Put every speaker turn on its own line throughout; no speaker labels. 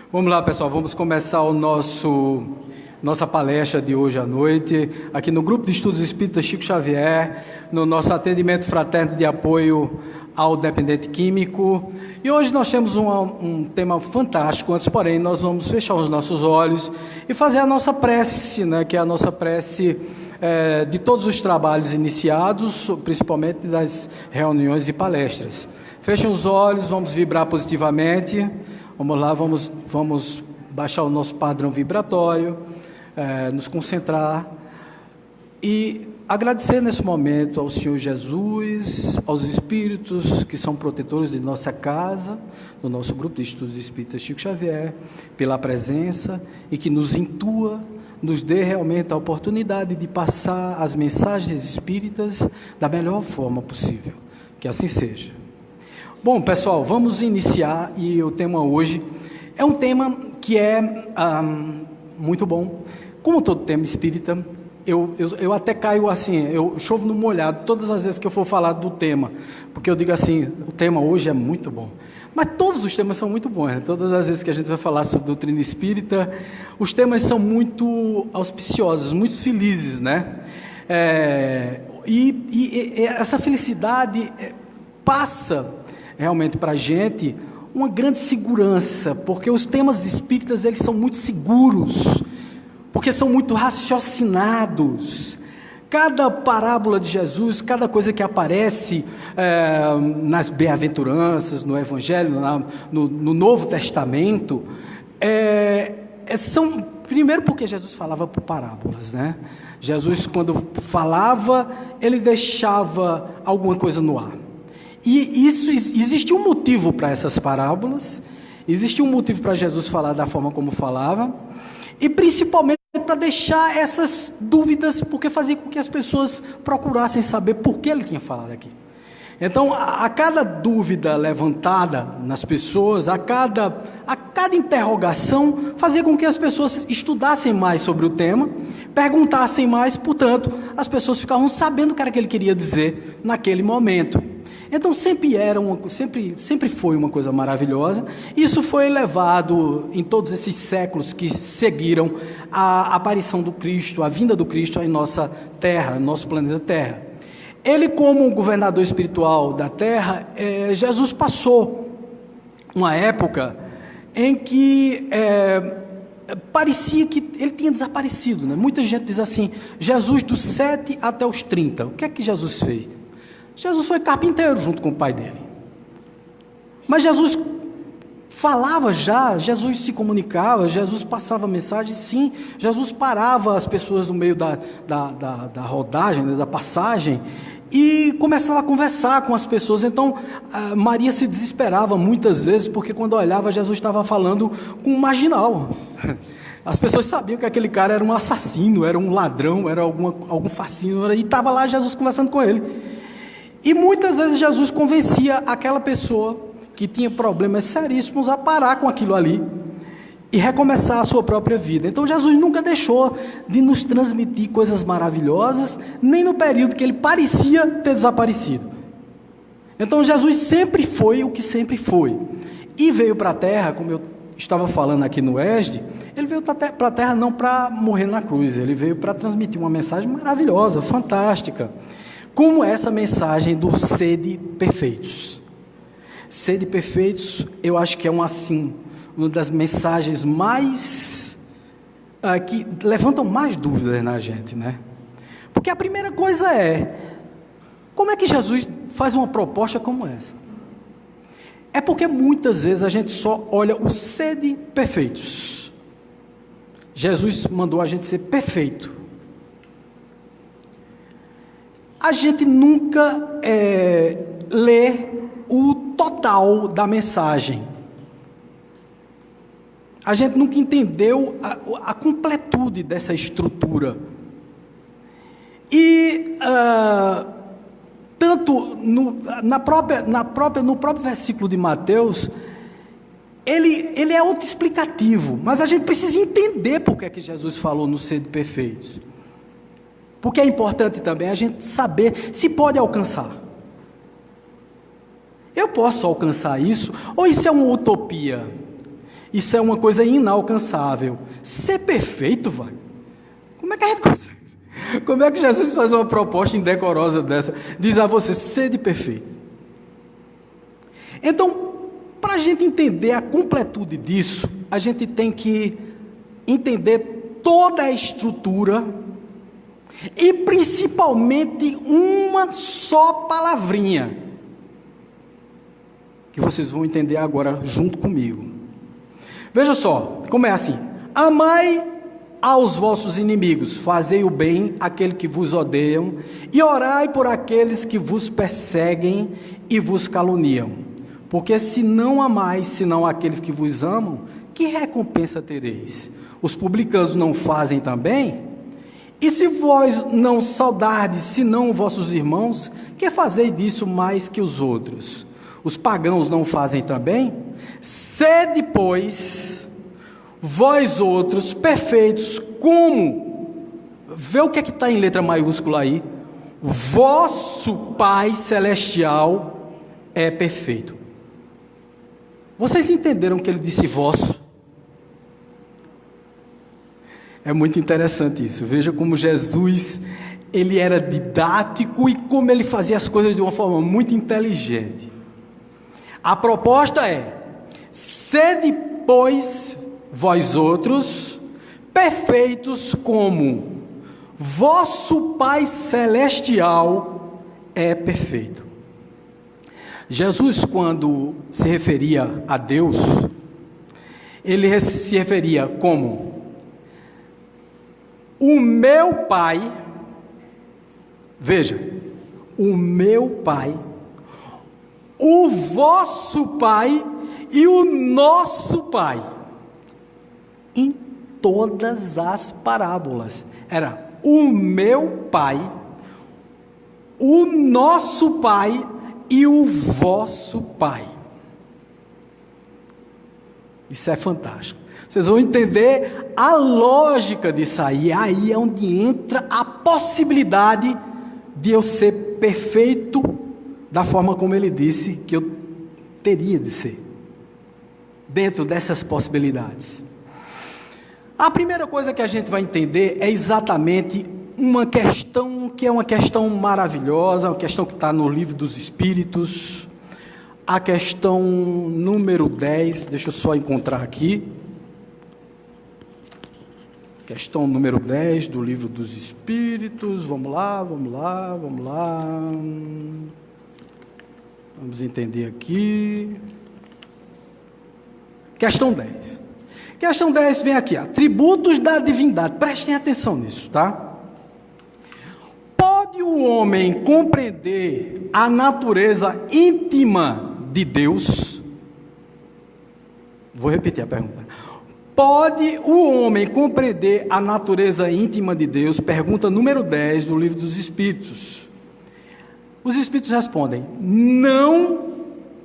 Vamos lá, pessoal, vamos começar nossa palestra de hoje à noite, aqui no Grupo de Estudos Espíritas Chico Xavier, no nosso atendimento fraterno de apoio ao dependente químico. E hoje nós temos um tema fantástico. Antes, porém, nós vamos fechar os nossos olhos e fazer a nossa prece, né, que é a nossa prece de todos os trabalhos iniciados, principalmente das reuniões e palestras. Fechem os olhos, vamos vibrar positivamente. Vamos lá, vamos baixar o nosso padrão vibratório, nos concentrar e agradecer nesse momento ao Senhor Jesus, aos Espíritos que são protetores de nossa casa, do nosso Grupo de Estudos Espíritas Chico Xavier, pela presença e que nos intua, nos dê realmente a oportunidade de passar as mensagens espíritas da melhor forma possível. Que assim seja. Bom, pessoal, vamos iniciar, e o tema hoje é um tema que é muito bom. Como todo tema espírita, eu até caio assim, eu chovo no molhado todas as vezes que eu for falar do tema, porque eu digo assim, o tema hoje é muito bom. Mas todos os temas são muito bons, né? Todas as vezes que a gente vai falar sobre doutrina espírita, os temas são muito auspiciosos, muito felizes, né? E essa felicidade passa realmente para a gente uma grande segurança, porque os temas espíritas eles são muito seguros, porque são muito raciocinados. Cada parábola de Jesus, cada coisa que aparece nas bem-aventuranças, no Evangelho, no Novo Testamento, são, primeiro porque Jesus falava por parábolas, né? Jesus, quando falava, ele deixava alguma coisa no ar. E existia um motivo para essas parábolas, existia um motivo para Jesus falar da forma como falava, e principalmente para deixar essas dúvidas, porque fazia com que as pessoas procurassem saber por que ele tinha falado aqui. Então, a cada dúvida levantada nas pessoas, a cada interrogação, fazia com que as pessoas estudassem mais sobre o tema, perguntassem mais, portanto, as pessoas ficavam sabendo o que era que ele queria dizer naquele momento. Então sempre foi uma coisa maravilhosa. Isso foi levado em todos esses séculos que seguiram a aparição do Cristo, a vinda do Cristo em nossa terra, nosso planeta Terra. Ele, como governador espiritual da Terra, Jesus passou uma época em que parecia que ele tinha desaparecido, né? Muita gente diz assim, Jesus dos 7 até os 30. O que é que Jesus fez? Jesus foi carpinteiro junto com o pai dele. Mas Jesus falava já, Jesus se comunicava, Jesus passava mensagem, sim. Jesus parava as pessoas no meio da rodagem, né, da passagem, e começava a conversar com as pessoas. Então, Maria se desesperava muitas vezes, porque quando olhava, Jesus estava falando com um marginal. As pessoas sabiam que aquele cara era um assassino, era um ladrão, era algum fascínio, e estava lá Jesus conversando com ele. E muitas vezes Jesus convencia aquela pessoa que tinha problemas seríssimos a parar com aquilo ali e recomeçar a sua própria vida. Então Jesus nunca deixou de nos transmitir coisas maravilhosas, nem no período que ele parecia ter desaparecido. Então Jesus sempre foi o que sempre foi. E veio para a Terra, como eu estava falando aqui no ESD, ele veio para a Terra não para morrer na cruz, ele veio para transmitir uma mensagem maravilhosa, fantástica. Como essa mensagem do sede perfeitos. Sede perfeitos, eu acho que é uma das mensagens mais que levantam mais dúvidas na gente, né? Porque a primeira coisa como é que Jesus faz uma proposta como essa? É porque muitas vezes a gente só olha o sede perfeitos. Jesus mandou a gente ser perfeito. A gente nunca lê o total da mensagem. A gente nunca entendeu a completude dessa estrutura. E tanto no próprio versículo de Mateus, ele é autoexplicativo, mas a gente precisa entender por que é que Jesus falou no sede perfeitos. Porque é importante também a gente saber se pode alcançar. Eu posso alcançar isso? Ou isso é uma utopia? Isso é uma coisa inalcançável. Ser perfeito, vai. Como é que a gente consegue? Como é que Jesus faz uma proposta indecorosa dessa? Diz a você, sede perfeito. Então, para a gente entender a completude disso, a gente tem que entender toda a estrutura e principalmente uma só palavrinha, que vocês vão entender agora junto comigo. Veja só, como é assim: amai aos vossos inimigos, fazei o bem àqueles que vos odeiam, e orai por aqueles que vos perseguem e vos caluniam. Porque se não amais, senão aqueles que vos amam, que recompensa tereis? Os publicanos não fazem também? E se vós não saudardes, senão vossos irmãos, que fazeis disso mais que os outros? Os pagãos não fazem também? Sede, pois, vós outros perfeitos, como? Vê o que é que está em letra maiúscula aí. Vosso Pai Celestial é perfeito. Vocês entenderam que ele disse vosso? É muito interessante isso. Veja como Jesus, ele era didático e como ele fazia as coisas de uma forma muito inteligente. A proposta é: sede, pois, vós outros, perfeitos como vosso Pai Celestial é perfeito. Jesus, quando se referia a Deus, ele se referia como o meu Pai. Veja, o meu Pai, o vosso Pai e o nosso Pai. Em todas as parábolas era o meu Pai, o nosso Pai e o vosso Pai. Isso é fantástico. Vocês vão entender a lógica disso aí. Aí é onde entra a possibilidade de eu ser perfeito da forma como ele disse que eu teria de ser. Dentro dessas possibilidades. A primeira coisa que a gente vai entender é exatamente uma questão que é uma questão maravilhosa, uma questão que está no Livro dos Espíritos, a questão número 10, deixa eu só encontrar aqui, questão número 10 do Livro dos Espíritos, vamos lá, vamos entender aqui, questão 10. Questão 10 vem aqui, atributos da divindade, prestem atenção nisso, tá? Pode o homem compreender a natureza íntima de Deus? Vou repetir a pergunta. Pode o homem compreender a natureza íntima de Deus? Pergunta número 10 do Livro dos Espíritos. Os Espíritos respondem: não,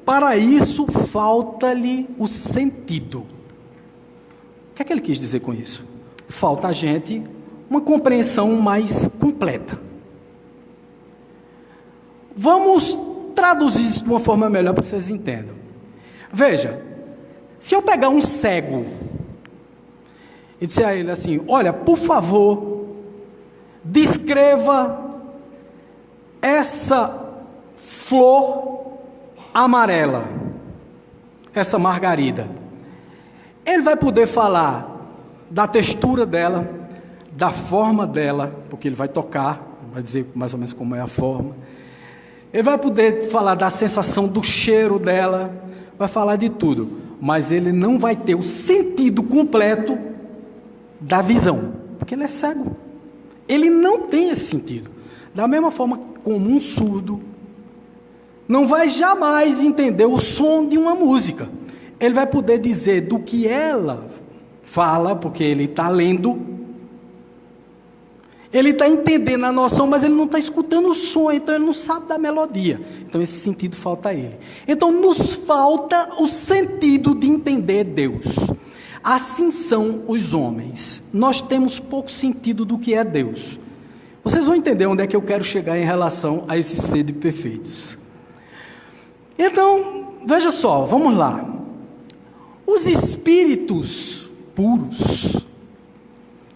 para isso falta-lhe o sentido. O que é que ele quis dizer com isso? Falta a gente uma compreensão mais completa. Vamos traduzir isso de uma forma melhor para que vocês entendam. Veja, se eu pegar um cego e disser a ele assim: olha, por favor, descreva essa flor amarela, essa margarida. Ele vai poder falar da textura dela, da forma dela, porque ele vai tocar, vai dizer mais ou menos como é a forma. Ele vai poder falar da sensação do cheiro dela, vai falar de tudo, mas ele não vai ter o sentido completo da visão, porque ele é cego. Ele não tem esse sentido. Da mesma forma como um surdo não vai jamais entender o som de uma música. Ele vai poder dizer do que ela fala, porque ele está lendo. Ele está entendendo a noção, mas ele não está escutando o som, então ele não sabe da melodia. Então esse sentido falta a ele. Então nos falta o sentido de entender Deus. Assim são os homens. Nós temos pouco sentido do que é Deus. Vocês vão entender onde é que eu quero chegar em relação a esses seres perfeitos. Então, veja só, vamos lá. Os espíritos puros,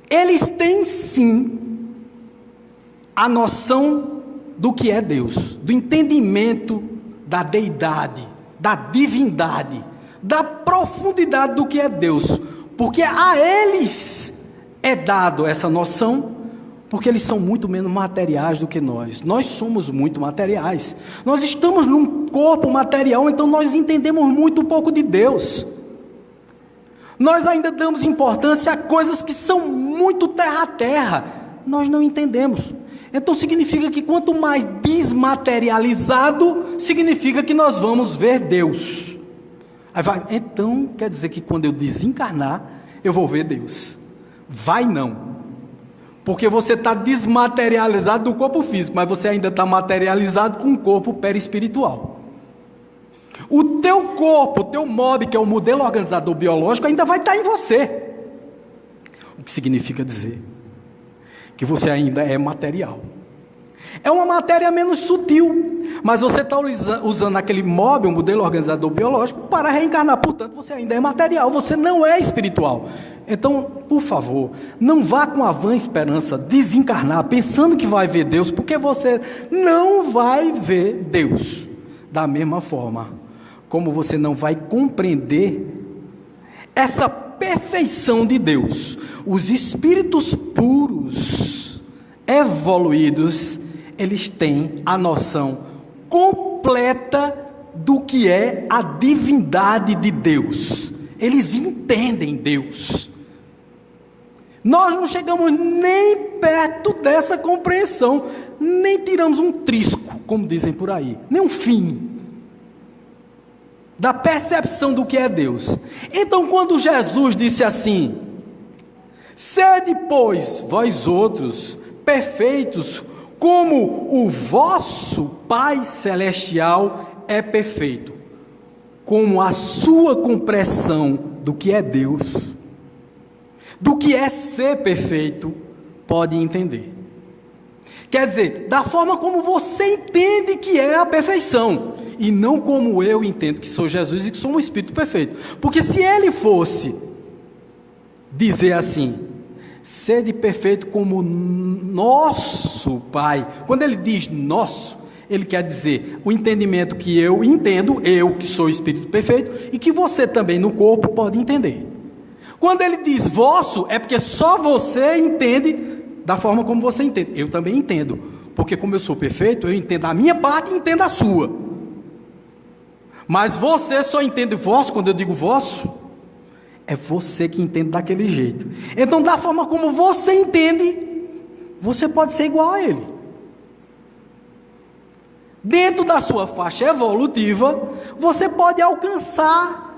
eles têm sim a noção do que é Deus, do entendimento da deidade, da divindade, da profundidade do que é Deus, porque a eles é dado essa noção, porque eles são muito menos materiais do que nós. Nós somos muito materiais. Nós estamos num corpo material, então nós entendemos muito pouco de Deus. Nós ainda damos importância a coisas que são muito terra a terra. Nós não entendemos. Então significa que quanto mais desmaterializado, significa que nós vamos ver Deus. Então quer dizer que quando eu desencarnar, eu vou ver Deus. Vai não. Porque você está desmaterializado do corpo físico, mas você ainda está materializado com o corpo perispiritual. O teu corpo, o teu mob, que é o modelo organizador biológico, ainda vai estar em você. O que significa dizer que você ainda é material. É uma matéria menos sutil, mas você está usando aquele mob, o modelo organizador biológico, para reencarnar. Portanto, você ainda é material, você não é espiritual. Então, por favor, não vá com a vã esperança desencarnar pensando que vai ver Deus, porque você não vai ver Deus. Da mesma forma como você não vai compreender essa perfeição de Deus. Os espíritos puros, evoluídos, eles têm a noção completa do que é a divindade de Deus. Eles entendem Deus. Nós não chegamos nem perto dessa compreensão, nem tiramos um trisco, como dizem por aí, nem um fim da percepção do que é Deus. Então, quando Jesus disse assim: sede, pois, vós outros, perfeitos, como o vosso Pai Celestial é perfeito, como a sua compreensão do que é Deus, do que é ser perfeito, pode entender. Quer dizer, da forma como você entende que é a perfeição, e não como eu entendo que sou Jesus e que sou um Espírito perfeito. Porque se ele fosse dizer assim: sede perfeito como nosso Pai, quando ele diz nosso, ele quer dizer o entendimento que eu entendo, eu que sou Espírito perfeito, e que você também no corpo pode entender. Quando ele diz vosso, é porque só você entende da forma como você entende. Eu também entendo, porque como eu sou perfeito, eu entendo a minha parte e entendo a sua. Mas você só entende vosso, quando eu digo vosso, é você que entende daquele jeito. Então, da forma como você entende, você pode ser igual a ele. Dentro da sua faixa evolutiva, você pode alcançar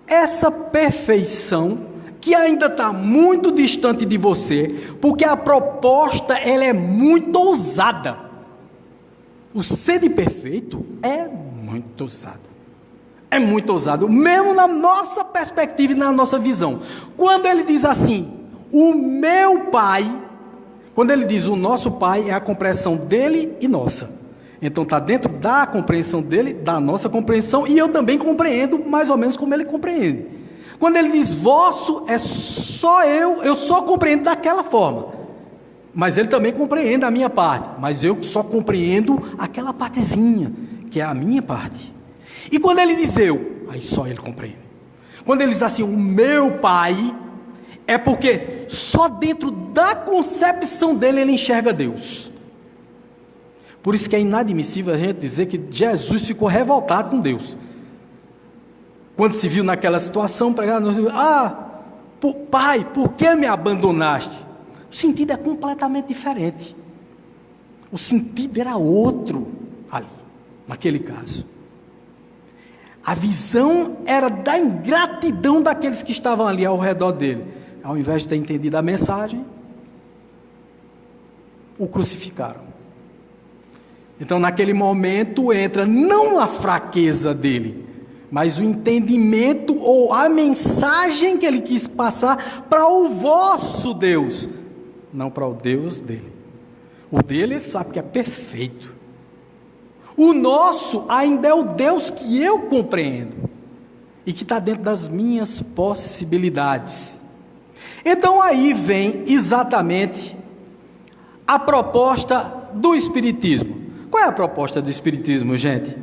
essa perfeição que ainda está muito distante de você, porque a proposta ela é muito ousada. O ser de perfeito é muito ousado. É muito ousado, mesmo na nossa perspectiva e na nossa visão. Quando ele diz assim, o meu Pai, quando ele diz o nosso Pai, é a compreensão dele e nossa. Então está dentro da compreensão dele, da nossa compreensão, e eu também compreendo mais ou menos como ele compreende. Quando ele diz vosso, é só eu só compreendo daquela forma. Mas ele também compreende a minha parte, mas eu só compreendo aquela partezinha, que é a minha parte. E quando ele diz eu, aí só ele compreende. Quando ele diz assim, o meu Pai, é porque só dentro da concepção dele ele enxerga Deus. Por isso que é inadmissível a gente dizer que Jesus ficou revoltado com Deus. Quando se viu naquela situação, Pai, por que me abandonaste? O sentido é completamente diferente. O sentido era outro ali, naquele caso. A visão era da ingratidão daqueles que estavam ali ao redor dele. Ao invés de ter entendido a mensagem, o crucificaram. Então, naquele momento, entra não a fraqueza dele, mas o entendimento ou a mensagem que ele quis passar para o vosso Deus, não para o Deus dele. O dele ele sabe que é perfeito. O nosso ainda é o Deus que eu compreendo e que está dentro das minhas possibilidades. Então aí vem exatamente a proposta do Espiritismo. Qual é a proposta do Espiritismo, gente?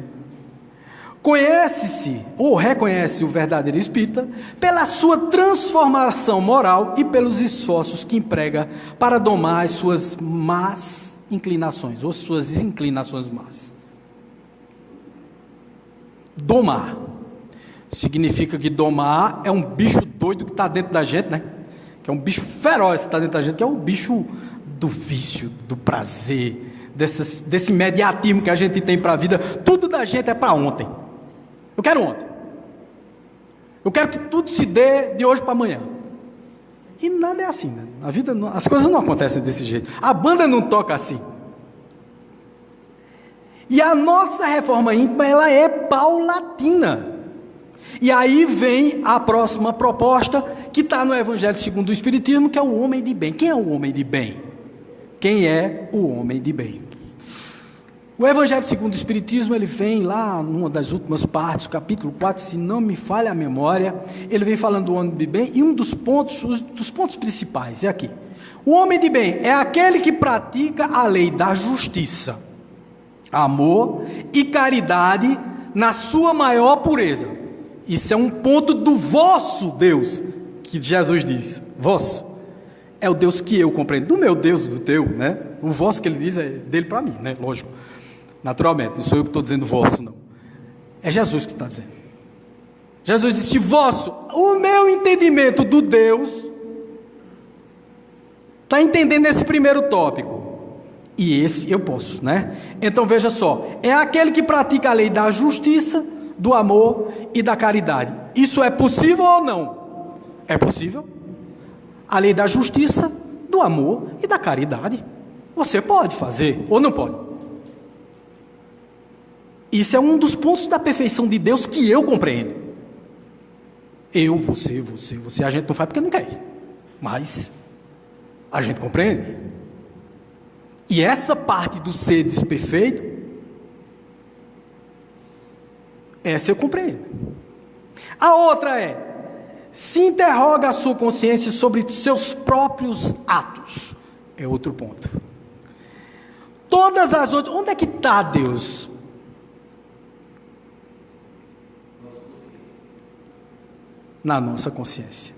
Conhece-se ou reconhece o verdadeiro espírita pela sua transformação moral e pelos esforços que emprega para domar as suas más inclinações, ou suas inclinações más. Domar. Significa que domar é um bicho doido que está dentro da gente, né? Que é um bicho feroz que está dentro da gente, que é o bicho do vício, do prazer, desse imediatismo que a gente tem para a vida. Tudo da gente é para ontem. Eu quero ontem. Eu quero que tudo se dê de hoje para amanhã. E nada é assim, né? A vida, as coisas não acontecem desse jeito. A banda não toca assim. E a nossa reforma íntima, ela é paulatina. E aí vem a próxima proposta, que está no Evangelho segundo o Espiritismo, que é o homem de bem. Quem é o homem de bem? Quem é o homem de bem? O Evangelho segundo o Espiritismo, ele vem lá, numa das últimas partes, capítulo 4, se não me falha a memória, ele vem falando do homem de bem, e um dos pontos principais é aqui. O homem de bem é aquele que pratica a lei da justiça, amor e caridade na sua maior pureza. Isso é um ponto do vosso Deus, que Jesus diz, vosso. É o Deus que eu compreendo, do meu Deus, do teu, né? O vosso que ele diz é dele para mim, né? Lógico. Naturalmente, não sou eu que estou dizendo vosso, não. É Jesus que está dizendo. Jesus disse vosso. O meu entendimento do Deus está entendendo esse primeiro tópico. E esse eu posso, né? Então veja só. É aquele que pratica a lei da justiça, do amor e da caridade. Isso é possível ou não? É possível. A lei da justiça, do amor e da caridade. Você pode fazer ou não pode? Isso é um dos pontos da perfeição de Deus que eu compreendo. Eu, você. A gente não faz porque não quer. Mas a gente compreende. E essa parte do ser desperfeito, essa eu compreendo. A outra é, se interroga a sua consciência sobre seus próprios atos. É outro ponto. Todas as outras, onde é que está Deus? Na nossa consciência.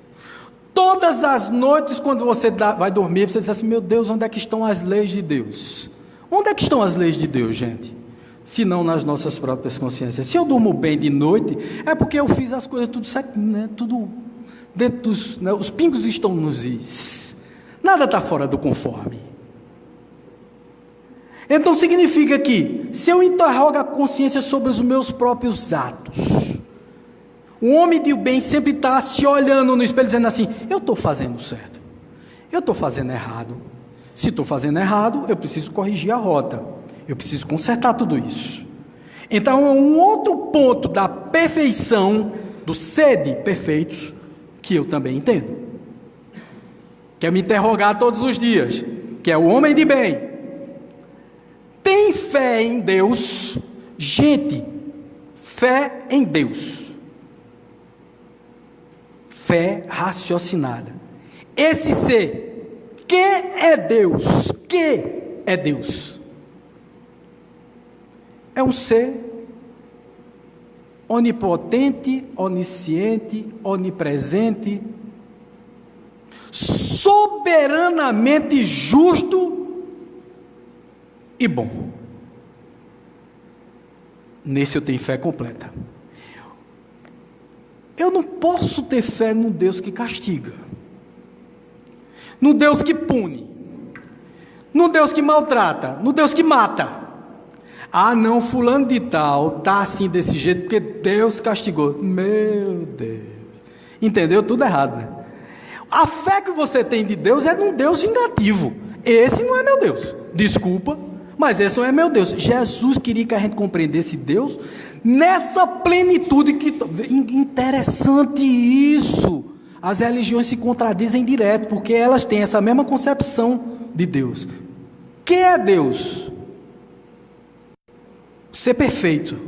Todas as noites, quando você vai dormir, você diz assim, meu Deus, onde é que estão as leis de Deus? Onde é que estão as leis de Deus, gente? Se não nas nossas próprias consciências. Se eu durmo bem de noite, é porque eu fiz as coisas tudo certinho, né? Tudo dentro dos... Né? Os pingos estão nos is. Nada está fora do conforme. Então significa que, se eu interrogo a consciência sobre os meus próprios atos, o homem de bem sempre está se olhando no espelho, dizendo assim, eu estou fazendo certo, eu estou fazendo errado. Se estou fazendo errado, eu preciso corrigir a rota, eu preciso consertar tudo isso. Então é um outro ponto da perfeição, do ser de perfeitos, que eu também entendo. Que é me interrogar todos os dias, que é o homem de bem. Tem fé em Deus, gente, fé em Deus. Fé raciocinada. Esse ser, que é Deus? Que é Deus? É um ser onipotente, onisciente, onipresente, soberanamente justo e bom. Nesse eu tenho fé completa. Eu não posso ter fé num Deus que castiga, num Deus que pune, num Deus que maltrata, num Deus que mata. Ah, não, fulano de tal está assim desse jeito porque Deus castigou. Meu Deus, entendeu? Tudo errado, né? A fé que você tem de Deus é num Deus vingativo. Esse não é meu Deus, desculpa, mas esse não é meu Deus. Jesus queria que a gente compreendesse Deus nessa plenitude. Que interessante isso. As religiões se contradizem direto, porque elas têm essa mesma concepção de Deus. Que é Deus? O ser perfeito.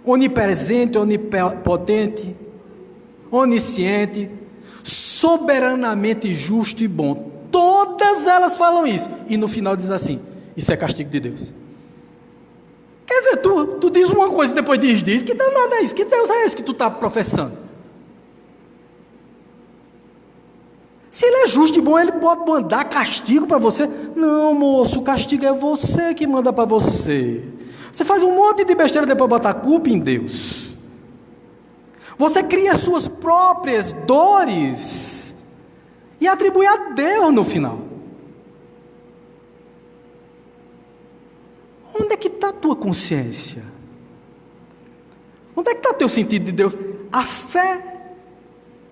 onipresente, onipotente, onisciente, soberanamente justo e bom. Todas elas falam isso. E no final diz assim: isso é castigo de Deus. Quer dizer, tu diz uma coisa e depois diz que danado é isso? Que Deus é esse que tu está professando? Se ele é justo e bom, ele pode mandar castigo para você? Não, moço, o castigo é você que manda para você. Você faz um monte de besteira e depois bota a culpa em Deus. Você cria suas próprias dores e atribui a Deus no final. Onde é que está a tua consciência? Onde é que está o teu sentido de Deus? A fé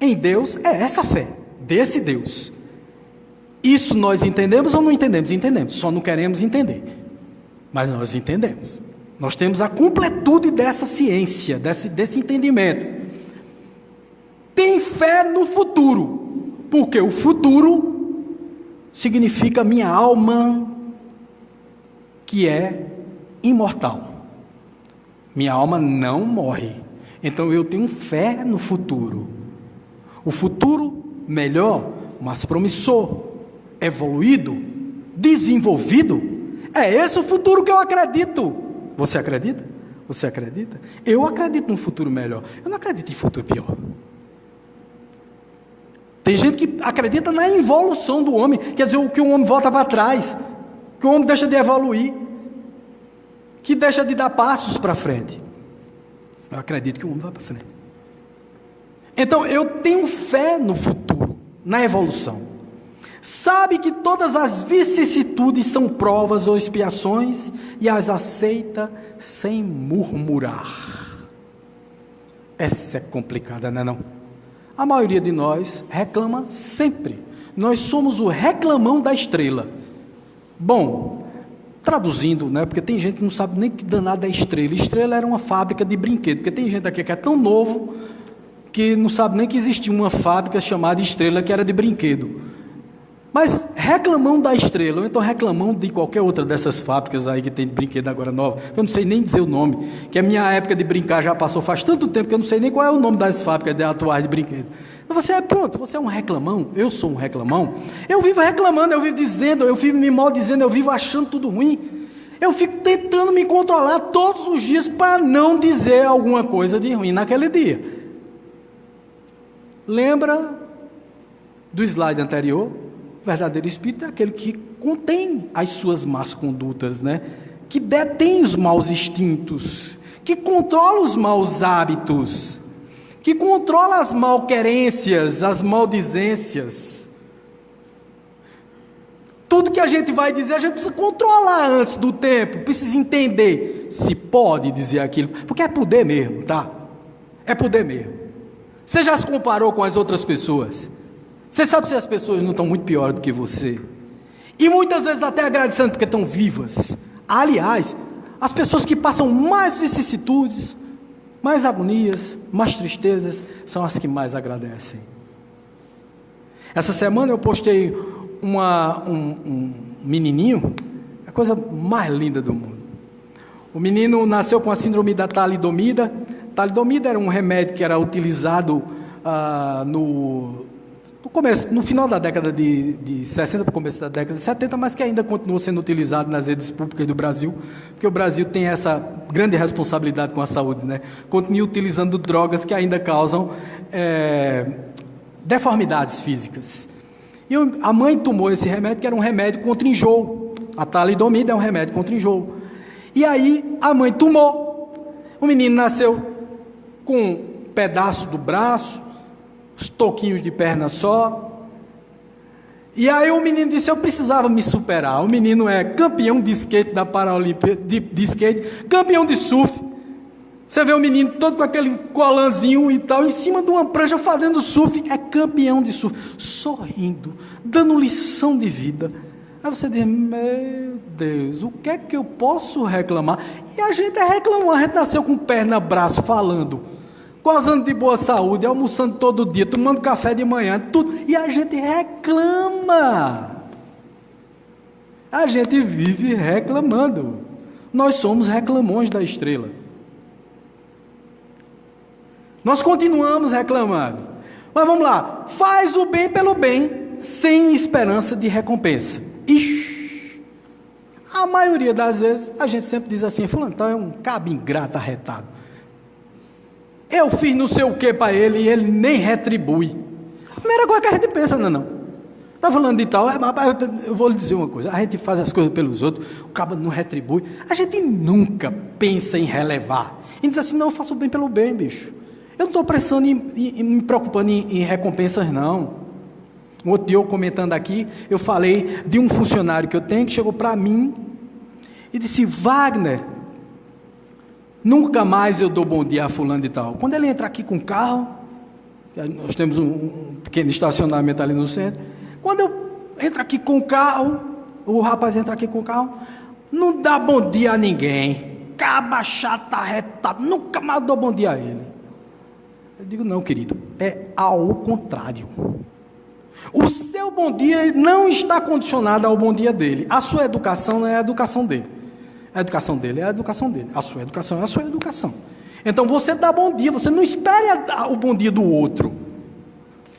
em Deus é essa fé, desse Deus. Isso nós entendemos ou não entendemos? Entendemos, só não queremos entender. Mas nós entendemos. Nós temos a completude dessa ciência, desse entendimento. Tem fé no futuro, porque o futuro significa minha alma, que é imortal. Minha alma não morre. Então eu tenho fé no futuro. O futuro melhor, mais promissor, evoluído, desenvolvido, é esse o futuro que eu acredito. Você acredita? Você acredita? Eu acredito num futuro melhor. Eu não acredito em futuro pior. Tem gente que acredita na involução do homem, quer dizer, que o homem volta para trás, que o homem deixa de evoluir, que deixa de dar passos para frente. Eu acredito que o homem vai para frente. Então eu tenho fé no futuro, na evolução. Sabe que todas as vicissitudes são provas ou expiações e as aceita sem murmurar. Essa é complicada, não é não? A maioria de nós reclama sempre. Nós somos o reclamão da estrela. Bom, traduzindo, né? Porque tem gente que não sabe nem que danada é estrela. Estrela era uma fábrica de brinquedo, porque tem gente aqui que é tão novo que não sabe nem que existia uma fábrica chamada Estrela que era de brinquedo. Mas reclamão da Estrela, ou então reclamão de qualquer outra dessas fábricas aí que tem de brinquedo agora nova, eu não sei nem dizer o nome, que a minha época de brincar já passou faz tanto tempo que eu não sei nem qual é o nome das fábricas de atuais de brinquedo. Então você é pronto, você é um reclamão, eu sou um reclamão, eu vivo reclamando, eu vivo dizendo, eu vivo me maldizendo, eu vivo achando tudo ruim, eu fico tentando me controlar todos os dias para não dizer alguma coisa de ruim naquele dia. Lembra do slide anterior? O verdadeiro espírito é aquele que contém as suas más condutas, né? Que detém os maus instintos, que controla os maus hábitos, que controla as malquerências, as maldizências. Tudo que a gente vai dizer, a gente precisa controlar antes do tempo, precisa entender se pode dizer aquilo, porque é poder mesmo, tá? É poder mesmo. Você já se comparou com as outras pessoas? Você sabe se as pessoas não estão muito pior do que você? E muitas vezes até agradecendo porque estão vivas. Aliás, as pessoas que passam mais vicissitudes, mais agonias, mais tristezas, são as que mais agradecem. Essa semana eu postei um menininho, a coisa mais linda do mundo. O menino nasceu com a síndrome da talidomida. Talidomida era um remédio que era utilizado no final da década de 60 para o começo da década de 70, mas que ainda continua sendo utilizado nas redes públicas do Brasil, porque o Brasil tem essa grande responsabilidade com a saúde, né? Continua utilizando drogas que ainda causam deformidades físicas. E a mãe tomou esse remédio, que era um remédio contra enjoo. A talidomida é um remédio contra enjoo. E aí a mãe tomou, o menino nasceu com um pedaço do braço, os toquinhos de perna só. E aí o menino disse, eu precisava me superar. O menino é campeão de skate da Paralimpíada, de skate, campeão de surf. Você vê o menino todo com aquele colanzinho e tal, em cima de uma prancha fazendo surf, é campeão de surf, sorrindo, dando lição de vida. Aí você diz, meu Deus, o que é que eu posso reclamar? E a gente é reclamando, a gente nasceu com perna, braço, falando, gozando de boa saúde, almoçando todo dia, tomando café de manhã, tudo, e a gente reclama. A gente vive reclamando. Nós somos reclamões da estrela. Nós continuamos reclamando. Mas vamos lá, faz o bem pelo bem, sem esperança de recompensa. Ixi, a maioria das vezes, a gente sempre diz assim, fulano, então é um cabo ingrato, arretado. Eu fiz não sei o que para ele e ele nem retribui. A primeira coisa que a gente pensa, não. Está falando de tal, eu vou lhe dizer uma coisa, a gente faz as coisas pelos outros, o cabo não retribui, a gente nunca pensa em relevar. E diz assim, não, eu faço o bem pelo bem, bicho. Eu não estou pensando me preocupando em recompensas, não. Outro dia eu comentando aqui, eu falei de um funcionário que eu tenho, que chegou para mim e disse, Wagner, nunca mais eu dou bom dia a fulano de tal. Quando ele entra aqui com o carro, nós temos um pequeno estacionamento ali no centro, quando eu entro aqui com o carro, o rapaz entra aqui com o carro, não dá bom dia a ninguém, caba chato, arretado, nunca mais dou bom dia a ele. Eu digo, não, querido, é ao contrário. O seu bom dia não está condicionado ao bom dia dele. A sua educação não é a educação dele. A educação dele é a educação dele. A sua educação é a sua educação. Então você dá bom dia, você não espere o bom dia do outro.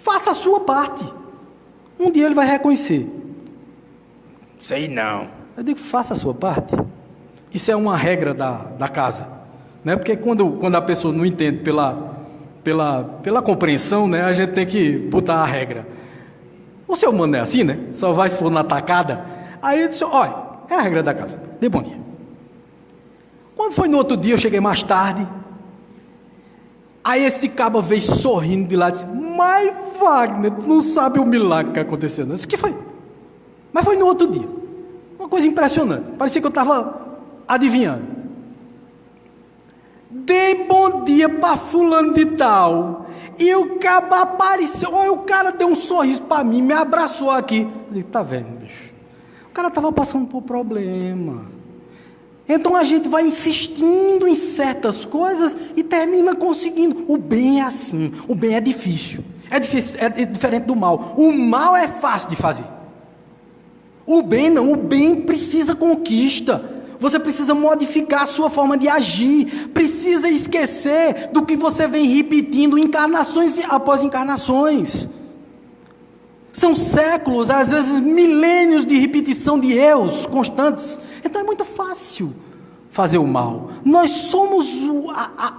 Faça a sua parte. Um dia ele vai reconhecer. Sei não. Eu digo, faça a sua parte. Isso é uma regra da casa. Né? Porque quando a pessoa não entende pela compreensão, né, a gente tem que botar a regra. O seu mano é assim, né? Só vai se for na tacada. Aí eu disse, olha, é a regra da casa. Dê bom dia. Quando foi no outro dia, eu cheguei mais tarde. Aí esse cabo veio sorrindo de lá e disse, mas Wagner, tu não sabe o milagre que aconteceu. Eu disse, o que foi? Mas foi no outro dia. Uma coisa impressionante. Parecia que eu estava adivinhando. Dei bom dia para fulano de tal. E o cabo apareceu. Olha, o cara deu um sorriso para mim, me abraçou aqui. Eu disse, tá vendo, bicho? O cara estava passando por problema. Então a gente vai insistindo em certas coisas e termina conseguindo. O bem é assim. O bem é difícil. É diferente do mal. O mal é fácil de fazer. O bem não. O bem precisa conquista. Você precisa modificar a sua forma de agir, precisa esquecer do que você vem repetindo encarnações após encarnações. São séculos, às vezes milênios de repetição de erros constantes. Então é muito fácil fazer o mal. Nós somos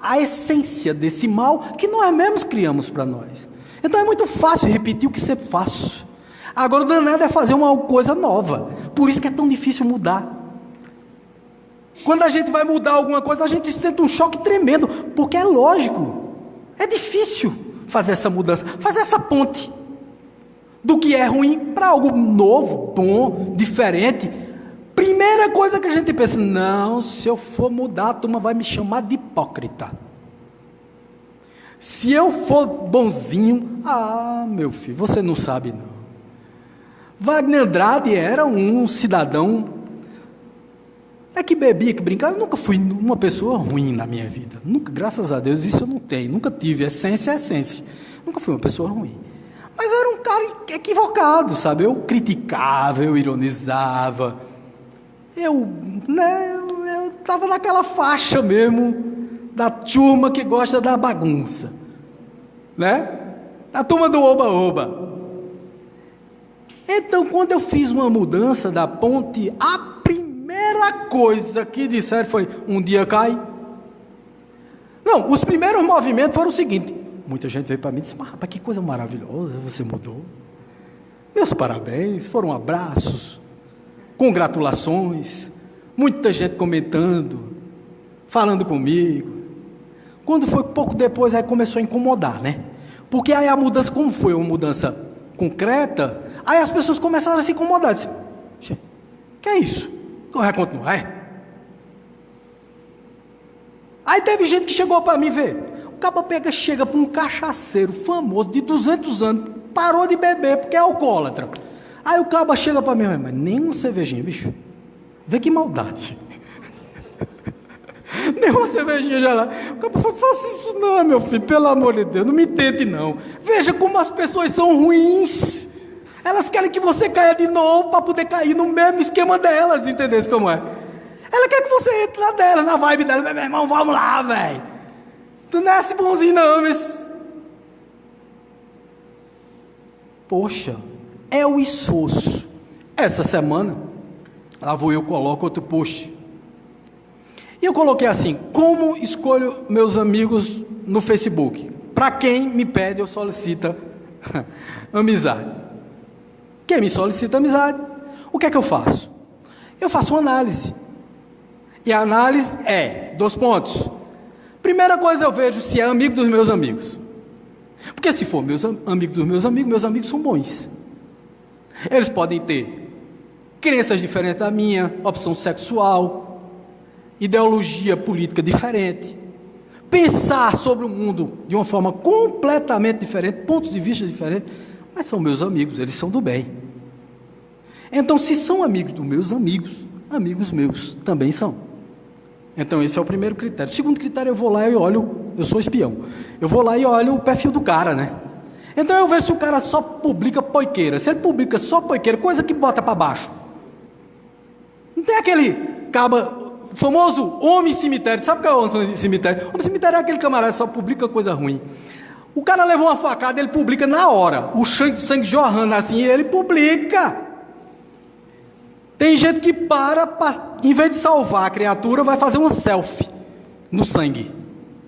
a essência desse mal que nós mesmos criamos para nós. Então é muito fácil repetir o que sempre faço. Agora o danado é fazer uma coisa nova. Por isso que é tão difícil mudar. Quando a gente vai mudar alguma coisa, a gente sente um choque tremendo, porque é lógico, é difícil fazer essa mudança, fazer essa ponte do que é ruim para algo novo, bom, diferente. Primeira coisa que a gente pensa, não, se eu for mudar, a turma vai me chamar de hipócrita. Se eu for bonzinho, meu filho, você não sabe não. Wagner Andrade era um cidadão que bebia, que brincava. Eu nunca fui uma pessoa ruim na minha vida. Nunca, graças a Deus, isso eu não tenho. Nunca tive. Essência é essência. Nunca fui uma pessoa ruim. Mas eu era um cara equivocado, sabe? Eu criticava, eu ironizava. Eu estava naquela faixa mesmo da turma que gosta da bagunça. Né? A turma do oba-oba. Então, quando eu fiz uma mudança da ponte, a primeira coisa que disseram foi, um dia cai. Não, os primeiros movimentos foram o seguinte, muita gente veio para mim e disse, mas rapaz, que coisa maravilhosa, você mudou. Meus parabéns, foram abraços, congratulações, muita gente comentando, falando comigo. Quando foi pouco depois, aí começou a incomodar, né? Porque aí a mudança, como foi uma mudança concreta, aí as pessoas começaram a se incomodar. Disse, que é isso? Como vai continuar? Aí teve gente que chegou para mim ver. O cabo chega para um cachaceiro famoso de 200 anos, parou de beber porque é alcoólatra. Aí o cabo chega para mim, mas nem uma cervejinha, bicho. Vê que maldade. Nem uma cervejinha já lá. O cabo falou, faça isso não, meu filho, pelo amor de Deus, não me tente não. Veja como as pessoas são ruins. Elas querem que você caia de novo para poder cair no mesmo esquema delas, entendeu como é? Ela quer que você entre na dela, na vibe dela, meu irmão, vamos lá, velho. Tu não é esse bonzinho não, mas... Poxa, é o esforço. Essa semana, lá vou eu coloco outro post. E eu coloquei assim, como escolho meus amigos no Facebook? Para quem me pede ou solicita amizade. Quem me solicita amizade, o que é que eu faço? Eu faço uma análise. E a análise é, 2 pontos. Primeira coisa, eu vejo se é amigo dos meus amigos. Porque se for amigo dos meus amigos são bons. Eles podem ter crenças diferentes da minha, opção sexual, ideologia política diferente, pensar sobre o mundo de uma forma completamente diferente, pontos de vista diferentes, mas são meus amigos, eles são do bem. Então, se são amigos dos meus amigos meus também são. Então, esse é o primeiro critério. O segundo critério, eu vou lá e olho, eu sou espião, eu vou lá e olho o perfil do cara, né? Então, eu vejo se o cara só publica poiqueira. Se ele publica só poiqueira, coisa que bota para baixo. Não tem aquele famoso homem cemitério. Sabe o que é o homem cemitério? O homem cemitério é aquele camarada que só publica coisa ruim. O cara levou uma facada, ele publica na hora. O sangue jorrando assim, ele publica. Tem gente que em vez de salvar a criatura, vai fazer uma selfie no sangue.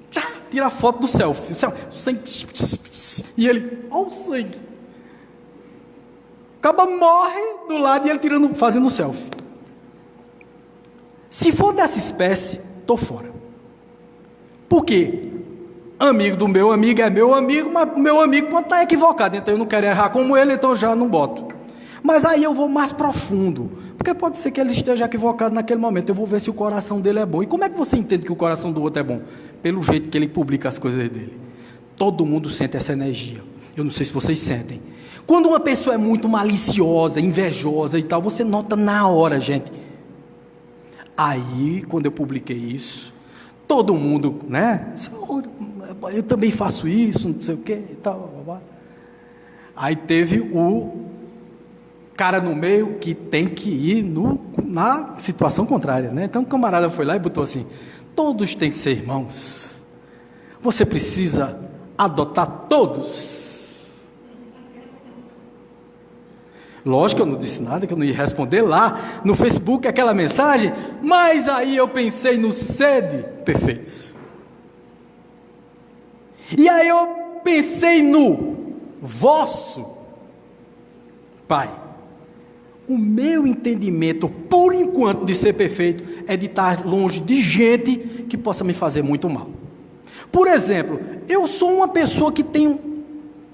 Tchá, tira a foto do selfie. O sangue. E ele, olha o sangue. Acaba morre do lado e ele fazendo selfie. Se for dessa espécie, estou fora. Por quê? Amigo do meu amigo é meu amigo, mas meu amigo pode estar equivocado, então eu não quero errar como ele, então já não boto. Mas aí eu vou mais profundo, porque pode ser que ele esteja equivocado naquele momento, eu vou ver se o coração dele é bom. E como é que você entende que o coração do outro é bom? Pelo jeito que ele publica as coisas dele. Todo mundo sente essa energia, eu não sei se vocês sentem. Quando uma pessoa é muito maliciosa, invejosa e tal, você nota na hora, gente. Aí, quando eu publiquei isso, todo mundo, né? Eu também faço isso, não sei o que e tal. Aí teve o cara no meio que tem que ir na situação contrária, né? Então o camarada foi lá e botou assim: todos têm que ser irmãos. Você precisa adotar todos. Lógico que eu não disse nada, que eu não ia responder lá no Facebook aquela mensagem, mas aí eu pensei no sede perfeitos. E aí eu pensei no vosso Pai. O meu entendimento, por enquanto, de ser perfeito, é de estar longe de gente que possa me fazer muito mal. Por exemplo, eu sou uma pessoa que tem um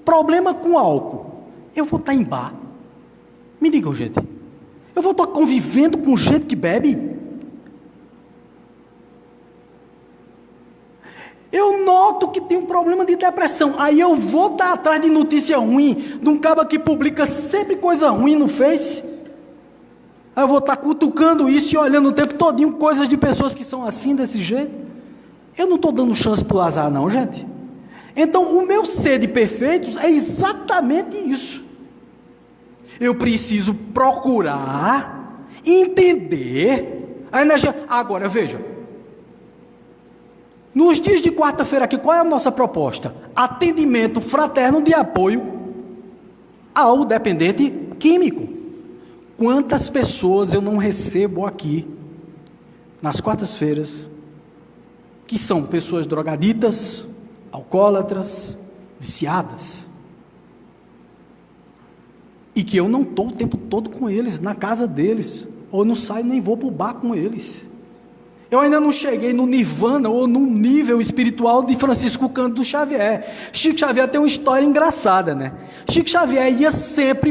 problema com álcool. Eu vou estar em bar. Me digam, gente, eu vou estar convivendo com gente que bebe? Eu noto que tem um problema de depressão, aí eu vou estar atrás de notícia ruim, de um cara que publica sempre coisa ruim no Face, aí eu vou estar cutucando isso e olhando o tempo todinho coisas de pessoas que são assim, desse jeito. Eu não estou dando chance para o azar não, gente. Então o meu ser de perfeitos é exatamente isso. Eu preciso procurar, entender a energia. Agora, veja, nos dias de quarta-feira aqui, qual é a nossa proposta? Atendimento fraterno de apoio ao dependente químico. Quantas pessoas eu não recebo aqui, nas quartas-feiras, que são pessoas drogaditas, alcoólatras, viciadas, e que eu não estou o tempo todo com eles, na casa deles, ou não saio nem vou para o bar com eles. Eu ainda não cheguei no nirvana, ou no nível espiritual de Francisco Cândido Xavier. Chico Xavier tem uma história engraçada, né? Chico Xavier ia sempre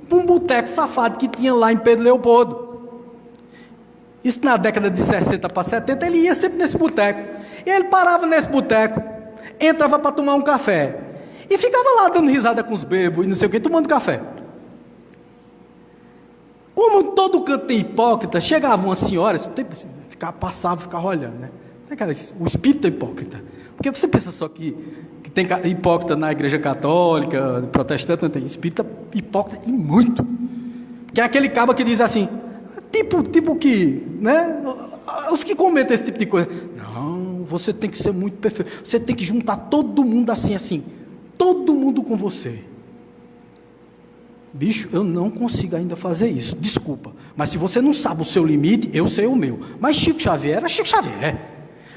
para um boteco safado que tinha lá em Pedro Leopoldo. Isso na década de 60 para 70, ele ia sempre nesse boteco. E ele parava nesse boteco, entrava para tomar um café, e ficava lá dando risada com os bebos, e não sei o que, tomando café. Como todo canto tem hipócrita, chegava uma senhora, ficava olhando, né? O espírito é hipócrita. Porque você pensa só que tem hipócrita na igreja católica, protestante, não tem espírita hipócrita e muito. Que é aquele cabo que diz assim, tipo que, né? Os que comentam esse tipo de coisa. Não, você tem que ser muito perfeito, você tem que juntar todo mundo assim, todo mundo com você. Bicho, eu não consigo ainda fazer isso, desculpa, mas se você não sabe o seu limite, eu sei o meu. Mas Chico Xavier era Chico Xavier.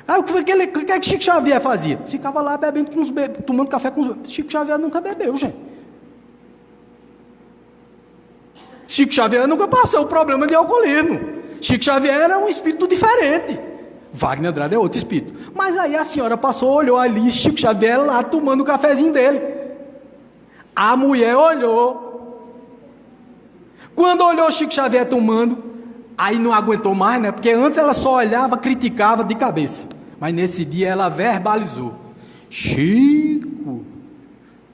O que Chico Xavier fazia? Ficava lá bebendo com os bebês, tomando café com os bebês. Chico Xavier nunca bebeu, gente. Chico Xavier nunca passou o problema de alcoolismo. Chico Xavier era um espírito diferente. Wagner Andrade é outro espírito. Mas aí a senhora passou, olhou ali, Chico Xavier lá tomando o cafezinho dele. A mulher olhou. Quando olhou Chico Xavier tomando, aí não aguentou mais, né? Porque antes ela só olhava, criticava de cabeça. Mas nesse dia ela verbalizou. Chico.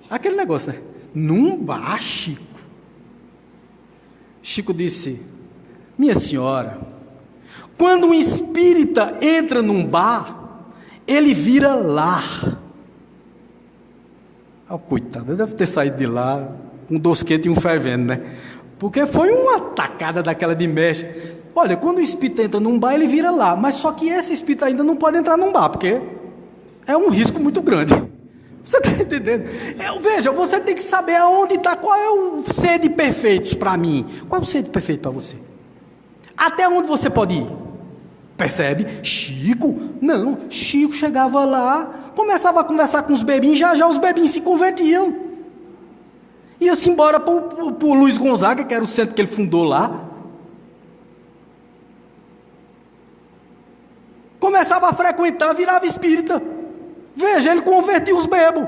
Aquele negócio, né? Num bar, Chico. Chico disse, minha senhora, quando um espírita entra num bar, ele vira lar. Coitado, deve ter saído de lá com um dosquete e um fervendo, né? Porque foi uma tacada daquela de mexe. Olha, quando o espírito entra num bar, ele vira lá. Mas só que esse espírito ainda não pode entrar num bar, porque é um risco muito grande. Você está entendendo? Veja, você tem que saber aonde está, qual é o ser de perfeitos para mim. Qual é o ser de perfeito para você? Até onde você pode ir? Percebe? Chico? Não, Chico chegava lá, começava a conversar com os bebinhos, já os bebinhos se convertiam. Ia-se embora para o Luiz Gonzaga, que era o centro que ele fundou lá. Começava a frequentar, virava espírita. Veja, ele convertia os bebos.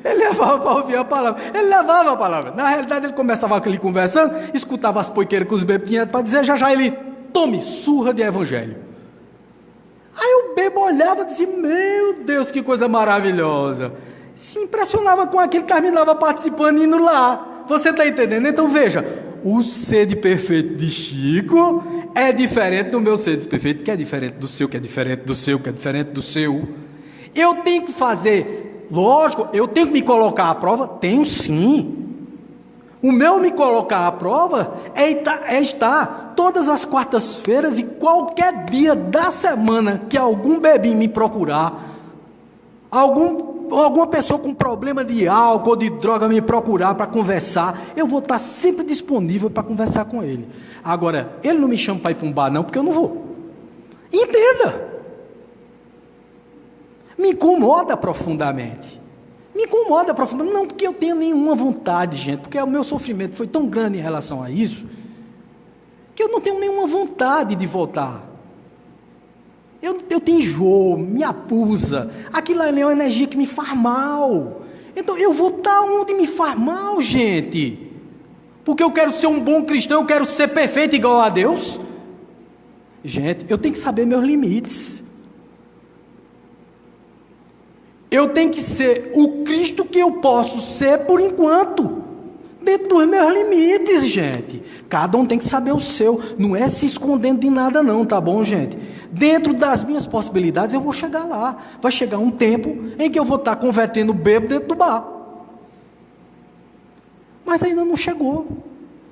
Ele levava para ouvir a palavra. Ele levava a palavra. Na realidade, ele começava ali conversando, escutava as poiqueiras que os bebos tinham para dizer, já ele, tome surra de evangelho. Aí o bebo olhava e dizia, meu Deus, que coisa maravilhosa. Se impressionava com aquilo, terminava participando e indo lá. Você está entendendo? Então veja, o sede perfeito de Chico é diferente do meu sede perfeito, que é diferente do seu, que é diferente do seu, que é diferente do seu. Eu tenho que fazer, lógico, eu tenho que me colocar à prova? Tenho sim. O meu me colocar à prova é estar todas as quartas-feiras e qualquer dia da semana que algum bebinho me procurar, alguma pessoa com problema de álcool ou de droga me procurar para conversar, eu vou estar sempre disponível para conversar com ele. Agora, ele não me chama para ir para um bar não, porque eu não vou. Entenda. Me incomoda profundamente. Não porque eu tenha nenhuma vontade, gente, porque o meu sofrimento foi tão grande em relação a isso, que eu não tenho nenhuma vontade de voltar. Eu tenho enjoo, me abusa, aquilo ali é uma energia que me faz mal. Então eu vou estar onde me faz mal, gente. Porque eu quero ser um bom cristão, eu quero ser perfeito igual a Deus. Gente, eu tenho que saber meus limites. Eu tenho que ser o Cristo que eu posso ser por enquanto. Dentro dos meus limites, gente. Cada um tem que saber o seu. Não é se escondendo de nada não, tá bom, gente? Dentro das minhas possibilidades, eu vou chegar lá. Vai chegar um tempo em que eu vou estar convertendo bêbado dentro do bar. Mas ainda não chegou.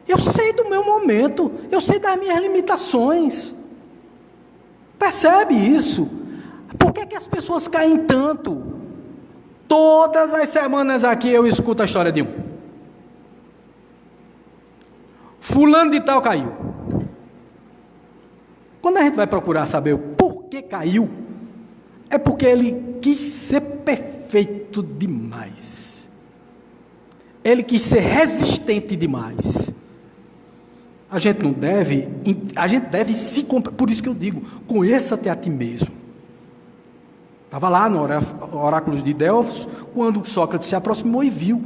Eu sei do meu momento. Eu sei das minhas limitações. Percebe isso? Por que as pessoas caem tanto? Todas as semanas aqui eu escuto a história de um. Fulano de tal caiu. Quando a gente vai procurar saber o porquê caiu, é porque ele quis ser perfeito demais. Ele quis ser resistente demais. A gente deve se... Por isso que eu digo, conheça-te a ti mesmo. Estava lá no oráculo de Delfos, quando Sócrates se aproximou e viu.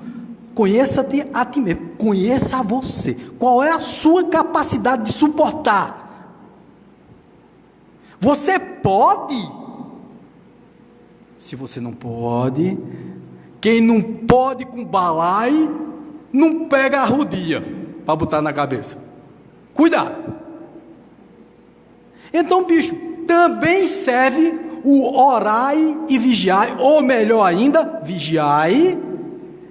Conheça-te a ti mesmo, conheça a você. Qual é a sua capacidade de suportar? Você pode? Se você não pode, quem não pode com balai, não pega a rodia para botar na cabeça. Cuidado. Então, bicho, também serve o orai e vigiai, ou melhor ainda, vigiai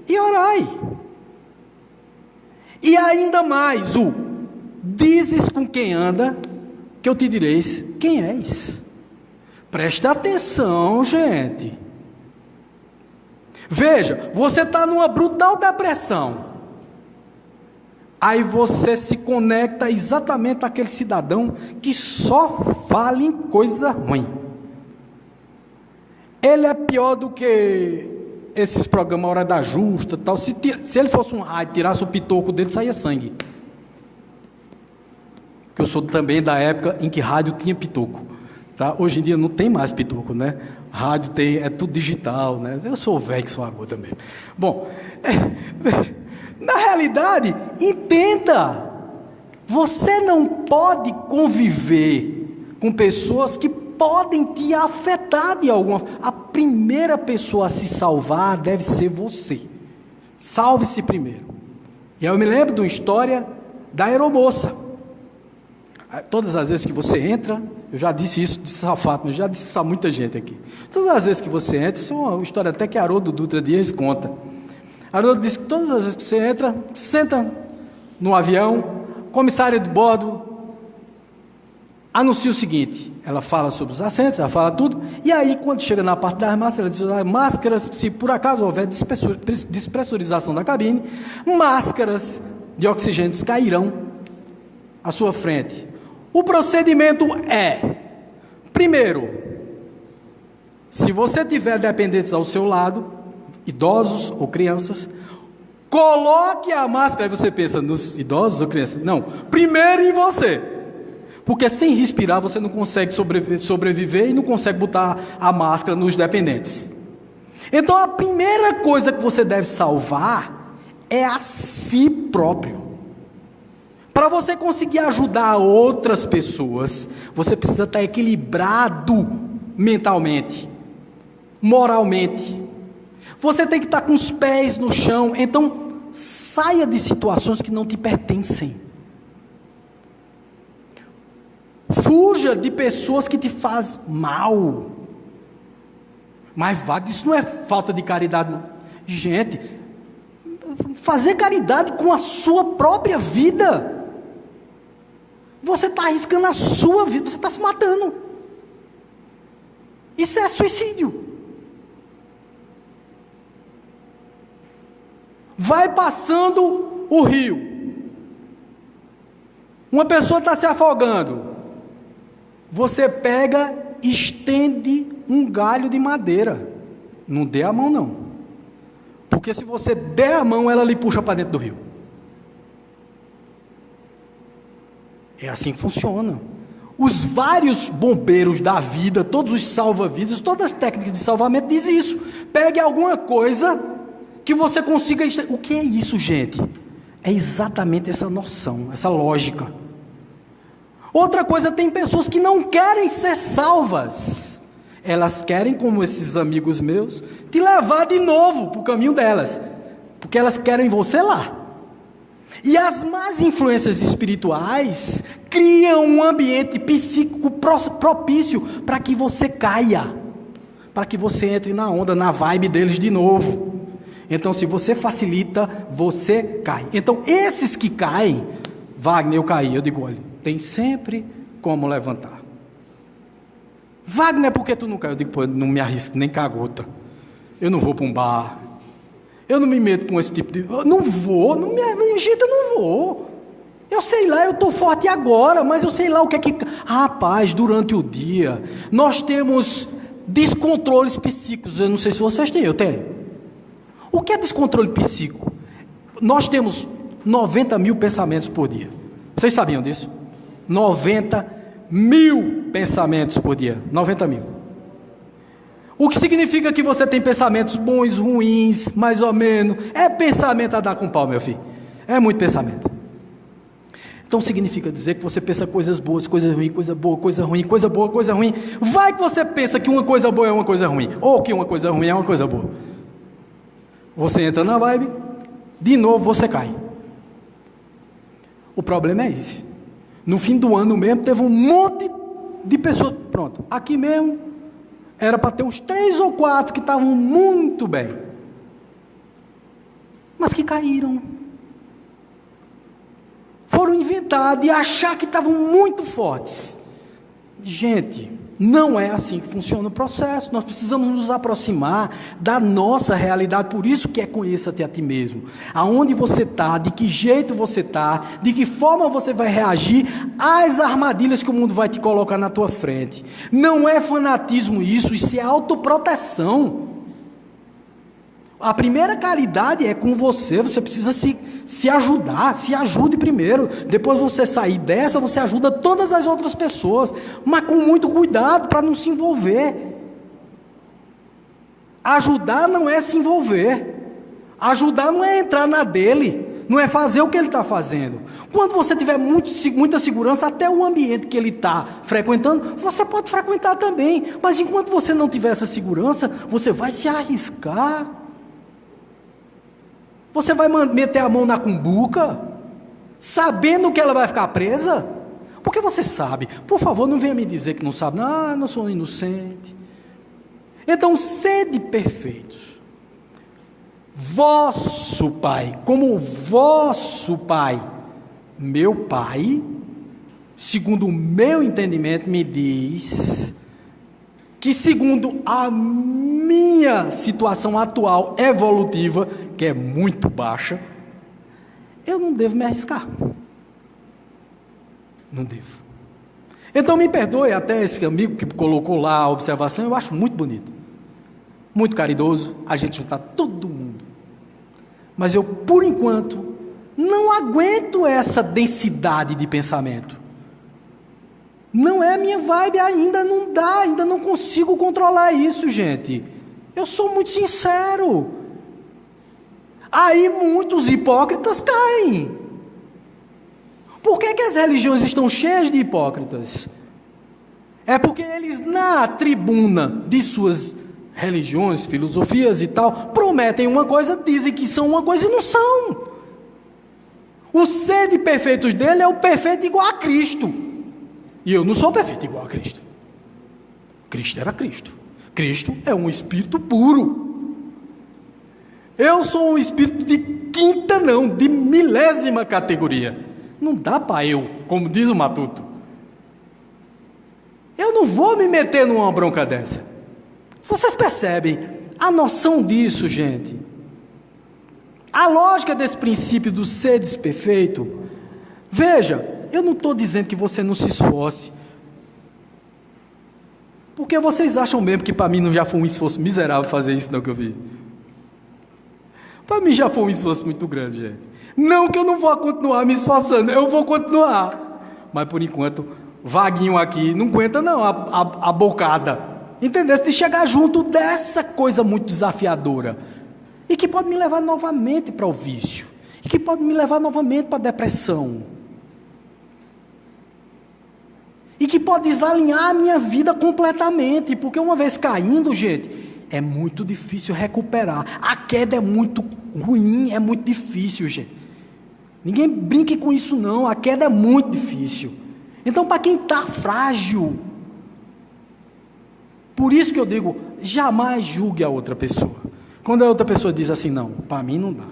e orai. E ainda mais o dizes com quem anda, que eu te direis quem és. Presta atenção, gente. Veja, você está numa brutal depressão. Aí você se conecta exatamente àquele cidadão que só fala em coisa ruim. Ele é pior do que esses programas Hora da Justa, tal. Se ele fosse um raio, tirasse o pitoco dele, saía sangue. Que eu sou também da época em que rádio tinha pitoco. Tá? Hoje em dia não tem mais pitoco, né? Rádio é tudo digital, né? Eu sou velho que sou agudo também. Bom, na realidade, entenda, você não pode conviver com pessoas que podem te afetar de alguma forma. A primeira pessoa a se salvar deve ser você. Salve-se primeiro. E eu me lembro de uma história da aeromoça. Todas as vezes que você entra, eu já disse isso de Safato, mas já disse isso a muita gente aqui. Todas as vezes que você entra, isso é uma história até que Haroldo Dutra Dias conta. Haroldo disse que todas as vezes que você entra, senta no avião, comissária de bordo anuncia o seguinte, ela fala sobre os assentos, ela fala tudo, e aí quando chega na parte das máscaras, ela diz, máscaras, se por acaso houver despressurização da cabine, máscaras de oxigênio cairão à sua frente. O procedimento é, primeiro, se você tiver dependentes ao seu lado, idosos ou crianças, coloque a máscara. Aí você pensa nos idosos ou crianças? Não, primeiro em você, porque sem respirar você não consegue sobreviver e não consegue botar a máscara nos dependentes. Então a primeira coisa que você deve salvar é a si próprio. Para você conseguir ajudar outras pessoas, você precisa estar equilibrado mentalmente, moralmente. Você tem que estar com os pés no chão. Então, saia de situações que não te pertencem. Fuja de pessoas que te fazem mal. Mas, Wagner, isso não é falta de caridade, não. Gente, fazer caridade com a sua própria vida. Você está arriscando a sua vida, você está se matando. Isso é suicídio. Vai passando o rio. Uma pessoa está se afogando. Você pega, estende um galho de madeira. Não dê a mão, não. Porque se você der a mão, ela lhe puxa para dentro do rio. É assim que funciona. Os vários bombeiros da vida, todos os salva-vidas, todas as técnicas de salvamento dizem isso. Pegue alguma coisa que você consiga... O que é isso, gente? É exatamente essa noção, essa lógica. Outra coisa, tem pessoas que não querem ser salvas. Elas querem, como esses amigos meus, te levar de novo para o caminho delas. Porque elas querem você lá. E as más influências espirituais criam um ambiente psíquico propício para que você caia, para que você entre na onda, na vibe deles de novo. Então, se você facilita, você cai. Então, esses que caem, Wagner, eu caí, eu digo, olha, tem sempre como levantar. Wagner, por que tu não cai? Eu digo, pô, eu não me arrisco nem com a gota. Eu não vou para um bar. Eu não me meto com esse tipo de... Eu não vou, gente, eu não vou. Eu sei lá, eu estou forte agora, mas eu sei lá o que é que... Rapaz, durante o dia, nós temos descontroles psíquicos. Eu não sei se vocês têm, eu tenho. O que é descontrole psíquico? Nós temos 90 mil pensamentos por dia. Vocês sabiam disso? 90 mil pensamentos por dia. 90 mil. O que significa que você tem pensamentos bons, ruins, mais ou menos. É pensamento a dar com pau, meu filho. É muito pensamento. Então significa dizer que você pensa coisas boas, coisas ruins, coisa boa, coisa ruim, coisa boa, coisa ruim. Vai que você pensa que uma coisa boa é uma coisa ruim, ou que uma coisa ruim é uma coisa boa. Você entra na vibe, de novo você cai. O problema é esse. No fim do ano mesmo, teve um monte de pessoas. Pronto, aqui mesmo, era para ter uns 3 ou 4 que estavam muito bem, mas que caíram. Foram inventar de achar que estavam muito fortes. Gente, não é assim que funciona o processo. Nós precisamos nos aproximar da nossa realidade. Por isso que é conheça-te a ti mesmo. Aonde você está, de que jeito você está, de que forma você vai reagir às armadilhas que o mundo vai te colocar na tua frente. Não é fanatismo isso é autoproteção. A primeira caridade é com você, você precisa se ajudar, se ajude primeiro, depois você sair dessa, você ajuda todas as outras pessoas, mas com muito cuidado para não se envolver. Ajudar não é se envolver, ajudar não é entrar na dele, não é fazer o que ele está fazendo. Quando você tiver muita segurança, até o ambiente que ele está frequentando, você pode frequentar também, mas enquanto você não tiver essa segurança, você vai se arriscar. Você vai meter a mão na cumbuca, sabendo que ela vai ficar presa? Porque você sabe. Por favor, não venha me dizer que não sabe. Não, eu não sou inocente. Então, sede perfeitos. Vosso Pai, como vosso Pai, meu Pai, segundo o meu entendimento, me diz que segundo a minha situação atual evolutiva, que é muito baixa, eu não devo me arriscar. Não devo. Então me perdoe até esse amigo que colocou lá a observação, eu acho muito bonito, muito caridoso, a gente juntar todo mundo. Mas eu, por enquanto, não aguento essa densidade de pensamento. Não é a minha vibe, ainda não dá, ainda não consigo controlar isso, gente. Eu sou muito sincero. Aí muitos hipócritas caem. Por que as religiões estão cheias de hipócritas? É porque eles, na tribuna de suas religiões, filosofias e tal, prometem uma coisa, dizem que são uma coisa e não são. O ser de perfeitos dele é o perfeito igual a Cristo. E eu não sou perfeito igual a Cristo. Cristo era Cristo. Cristo é um espírito puro. Eu sou um espírito de quinta não, de milésima categoria. Não dá para eu, como diz o Matuto. Eu não vou me meter numa bronca dessa. Vocês percebem a noção disso, gente? A lógica desse princípio do ser desperfeito. Veja, eu não estou dizendo que você não se esforce, porque vocês acham mesmo que para mim não já foi um esforço miserável fazer isso não que eu fiz? Para mim já foi um esforço muito grande, gente. Não que eu não vou continuar me esforçando, eu vou continuar, mas por enquanto, vaguinho aqui, não aguenta não a bocada, entendeu? De chegar junto dessa coisa muito desafiadora, e que pode me levar novamente para o vício, e que pode me levar novamente para a depressão, e que pode desalinhar a minha vida completamente, porque uma vez caindo, gente, é muito difícil recuperar. A queda é muito ruim, é muito difícil, gente. Ninguém brinque com isso não, a queda é muito difícil. Então, para quem está frágil, por isso que eu digo, jamais julgue a outra pessoa. Quando a outra pessoa diz assim, não, para mim não dá.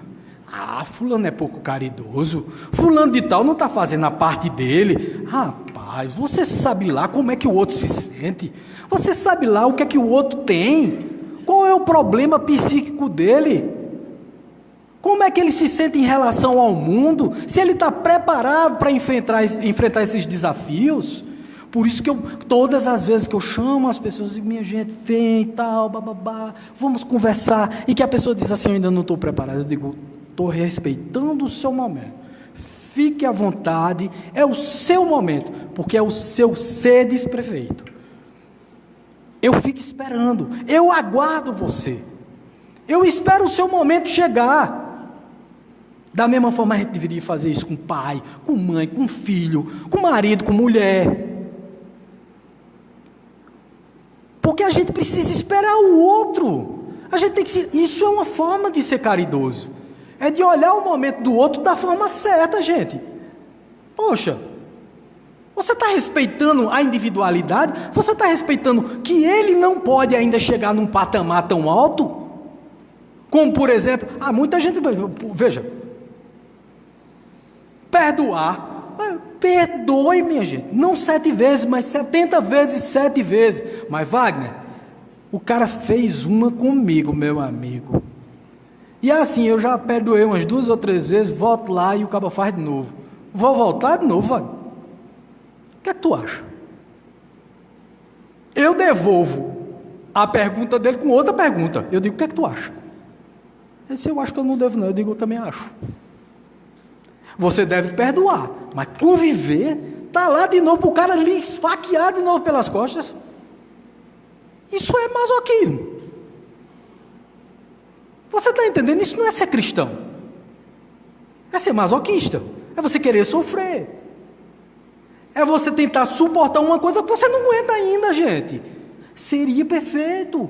Ah, fulano é pouco caridoso, fulano de tal não está fazendo a parte dele. Rapaz, você sabe lá como é que o outro se sente, você sabe lá o que é que o outro tem, qual é o problema psíquico dele, como é que ele se sente em relação ao mundo, se ele está preparado para enfrentar esses desafios. Por isso que todas as vezes que eu chamo as pessoas, eu digo, minha gente, vem e tal, bababá, vamos conversar, e que a pessoa diz assim, eu ainda não estou preparado, eu digo, estou respeitando o seu momento, fique à vontade, é o seu momento, porque é o seu ser desperfeito. Eu fico esperando, eu aguardo você, eu espero o seu momento chegar. Da mesma forma a gente deveria fazer isso com pai, com mãe, com filho, com marido, com mulher. Porque a gente precisa esperar o outro. A gente tem que isso é uma forma de ser caridoso. É de olhar o momento do outro da forma certa, gente. Poxa, você está respeitando a individualidade? Você está respeitando que ele não pode ainda chegar num patamar tão alto? Como, por exemplo, muita gente... Veja, perdoar. Perdoe, minha gente. Não 7 vezes, mas 70 vezes 7 vezes. Mas, Wagner, o cara fez uma comigo, meu amigo. E assim, eu já perdoei umas 2 ou 3 vezes, volto lá e o cara faz de novo. Vou voltar de novo, Wagner. O que é que tu acha? Eu devolvo a pergunta dele com outra pergunta. Eu digo, o que é que tu acha? Ele disse, eu acho que eu não devo não. Eu digo, eu também acho. Você deve perdoar, mas conviver, tá lá de novo para o cara lhe esfaquear de novo pelas costas. Isso é masoquismo. Você está entendendo? Isso não é ser cristão. É ser masoquista. É você querer sofrer. É você tentar suportar uma coisa que você não aguenta ainda, gente. Seria perfeito.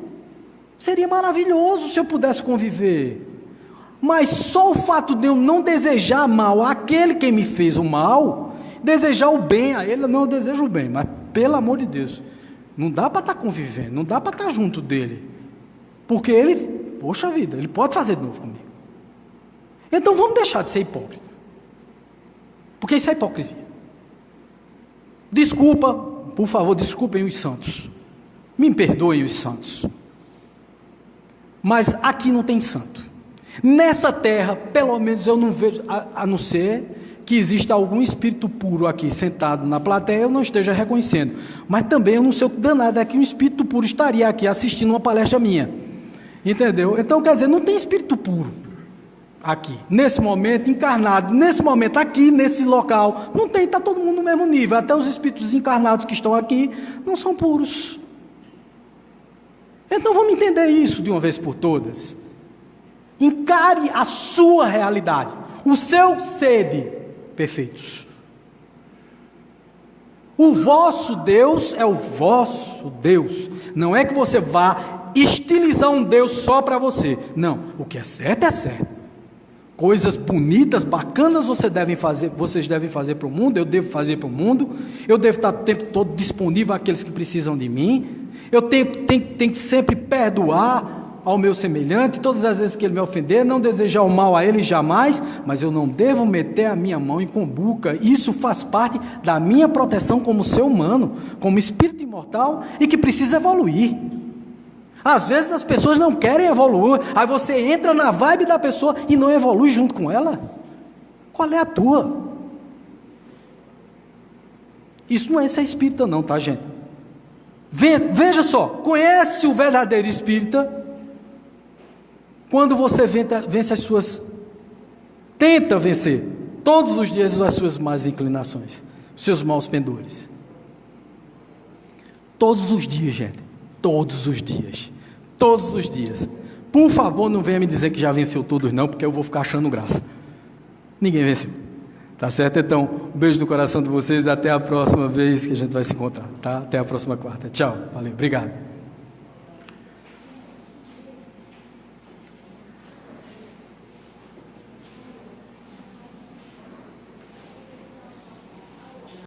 Seria maravilhoso se eu pudesse conviver. Mas só o fato de eu não desejar mal àquele que me fez o mal, desejar o bem a ele, não, eu desejo o bem, mas pelo amor de Deus, não dá para estar convivendo, não dá para estar junto dele, porque ele, poxa vida, ele pode fazer de novo comigo. Então vamos deixar de ser hipócrita, porque isso é hipocrisia. Desculpa, por favor, desculpem os santos, me perdoem os santos, mas aqui não tem santo. Nessa terra, pelo menos eu não vejo, a não ser que exista algum espírito puro aqui sentado na plateia, eu não esteja reconhecendo. Mas também eu não sei o que danado é que um espírito puro estaria aqui assistindo uma palestra minha. Entendeu? Então, quer dizer, não tem espírito puro aqui, nesse momento, encarnado, nesse momento aqui, nesse local. Não tem, está todo mundo no mesmo nível. Até os espíritos encarnados que estão aqui não são puros. Então vamos entender isso de uma vez por todas. Encare a sua realidade, o seu sede, perfeitos. O vosso Deus é o vosso Deus. Não é que você vá estilizar um Deus só para você. Não, o que é certo é certo. Coisas bonitas, bacanas vocês devem fazer para o mundo, eu devo fazer para o mundo, eu devo estar o tempo todo disponível àqueles que precisam de mim, eu tenho que sempre perdoar ao meu semelhante, todas as vezes que ele me ofender, não desejar o mal a ele jamais, mas eu não devo meter a minha mão em cumbuca. Isso faz parte da minha proteção como ser humano, como espírito imortal e que precisa evoluir. Às vezes as pessoas não querem evoluir, aí você entra na vibe da pessoa e não evolui junto com ela. Qual é a tua? Isso não é ser espírita não, tá, gente? Veja só, conhece o verdadeiro espírita quando você vence as suas, tenta vencer todos os dias as suas más inclinações, os seus maus pendores. Todos os dias, gente, todos os dias, todos os dias. Por favor, não venha me dizer que já venceu todos não, porque eu vou ficar achando graça. Ninguém venceu, tá certo? Então, um beijo no coração de vocês, até a próxima vez que a gente vai se encontrar, tá? Até a próxima quarta, tchau, valeu, obrigado.